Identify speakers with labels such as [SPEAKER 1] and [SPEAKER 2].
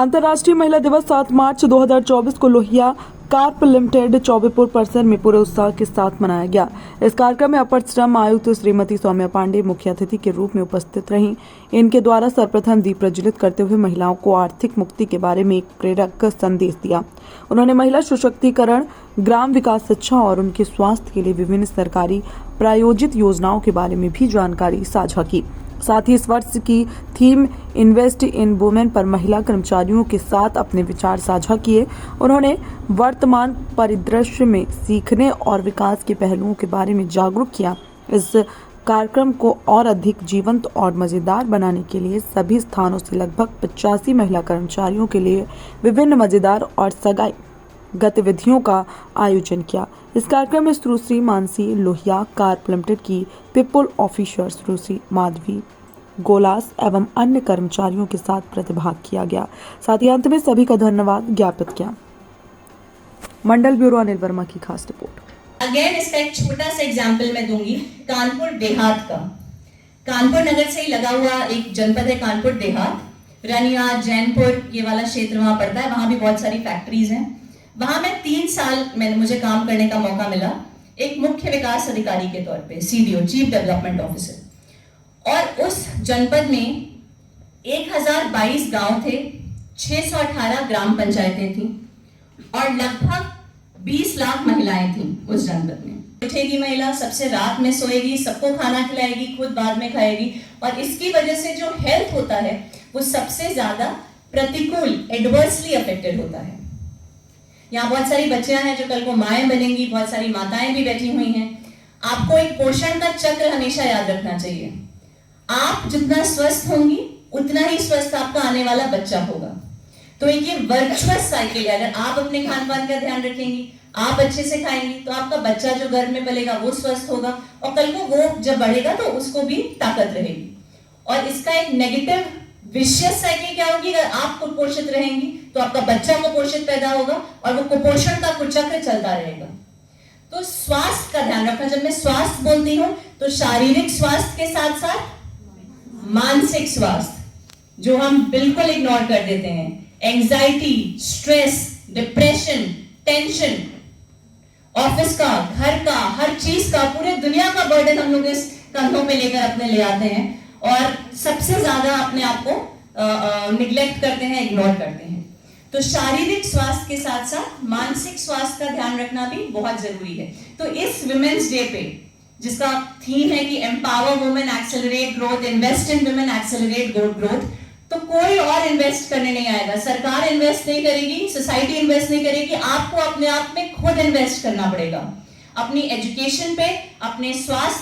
[SPEAKER 1] अंतर्राष्ट्रीय महिला दिवस 7 मार्च 2024 को लोहिया कार्प लिमिटेड चौबेपुर परिसर में पूरे उत्साह के साथ मनाया गया। इस कार्यक्रम में अपर श्रम आयुक्त श्रीमती सौम्या पांडे मुख्य अतिथि के रूप में उपस्थित रहीं। इनके द्वारा सर्वप्रथम दीप प्रज्वलित करते हुए महिलाओं को आर्थिक मुक्ति के बारे में एक प्रेरक संदेश दिया। उन्होंने महिला सशक्तिकरण, ग्राम विकास, शिक्षा और उनके स्वास्थ्य के लिए विभिन्न सरकारी प्रायोजित योजनाओं के बारे में भी जानकारी साझा की। साथ ही इस वर्ष की थीम इन्वेस्ट इन वुमेन पर महिला कर्मचारियों के साथ अपने विचार साझा किए। उन्होंने वर्तमान परिदृश्य में सीखने और विकास के पहलुओं के बारे में जागरूक किया। इस कार्यक्रम को और अधिक जीवंत और मजेदार बनाने के लिए सभी स्थानों से लगभग 85 महिला कर्मचारियों के लिए विभिन्न मजेदार और सगाई गतिविधियों का आयोजन किया। इस कार्यक्रम में सुश्री मानसी लोहिया कार्प लिमिटेड की पीपल ऑफिसर सुश्री माधवी गोलास एवं अन्य कर्मचारियों के साथ प्रतिभाग किया गया। साथ ही अंत में सभी का धन्यवाद ज्ञापित किया। मंडल ब्यूरो अनिल वर्मा की खास रिपोर्ट।
[SPEAKER 2] अगेन इसका एक छोटा सा एग्जाम्पल मैं दूंगी कानपुर देहात का। कानपुर नगर से ही लगा हुआ एक जनपद है कानपुर देहात, रनिया, जैनपुर ये वाला क्षेत्र वहां पड़ता है। वहां भी बहुत सारी फैक्ट्रीज हैं। वहां मैं 3 साल मुझे काम करने का मौका मिला एक मुख्य विकास अधिकारी के तौर पे, CDO, चीफ डेवलपमेंट ऑफिसर। और उस जनपद में 1022 गांव थे, 618 ग्राम पंचायतें थी और लगभग 20 लाख महिलाएं थी उस जनपद में। उठेगी महिला, सबसे रात में सोएगी, सबको खाना खिलाएगी, खुद बाद में खाएगी और इसकी वजह से जो हेल्थ होता है वो सबसे ज्यादा प्रतिकूल, एडवर्सली अफेक्टेड होता है। यहाँ बहुत सारी बच्चियां हैं जो कल को माएं बनेंगी, बहुत सारी माताएं भी बैठी हुई हैं। आपको एक पोषण का चक्र हमेशा याद रखना चाहिए। आप जितना स्वस्थ होंगी उतना ही स्वस्थ आपका आने वाला बच्चा होगा। तो ये वर्चुअस साइकिल है। अगर आप अपने खान पान का ध्यान रखेंगी, आप अच्छे से खाएंगी तो आपका बच्चा जो घर में पलेगा वो स्वस्थ होगा और कल को वो जब बढ़ेगा तो उसको भी ताकत रहेगी। और इसका एक नेगेटिव विशियस साइकिल क्या होगी? अगर आप कुपोषित रहेंगी तो आपका बच्चा कुपोषित पैदा होगा और वो कुपोषण का कुचक्र चलता रहेगा। तो स्वास्थ्य का ध्यान रखना। जब मैं स्वास्थ्य बोलती हूं तो शारीरिक स्वास्थ्य के साथ साथ मानसिक स्वास्थ्य जो हम बिल्कुल इग्नोर कर देते हैं, anxiety, stress, depression, tension, office का, घर का, हर चीज का, पूरे दुनिया का बर्डन हम लोग इस कंधों पे लेकर अपने ले आते हैं और सबसे ज्यादा अपने आप को निग्लेक्ट करते हैं, इग्नोर करते हैं। तो शारीरिक स्वास्थ्य के साथ साथ मानसिक स्वास्थ्य का ध्यान रखना भी बहुत जरूरी है। तो इस वुमेन्स डे पे जिसका थीम है कि empower women, accelerate growth, invest in women, accelerate growth, तो कोई और इन्वेस्ट करने नहीं आएगा। सरकार इन्वेस्ट नहीं करेगी, सोसाइटी इन्वेस्ट नहीं करेगी, आपको अपने आप में खुद इन्वेस्ट करना पड़ेगा। अपनी एजुकेशन पे, अपने स्वास्थ्य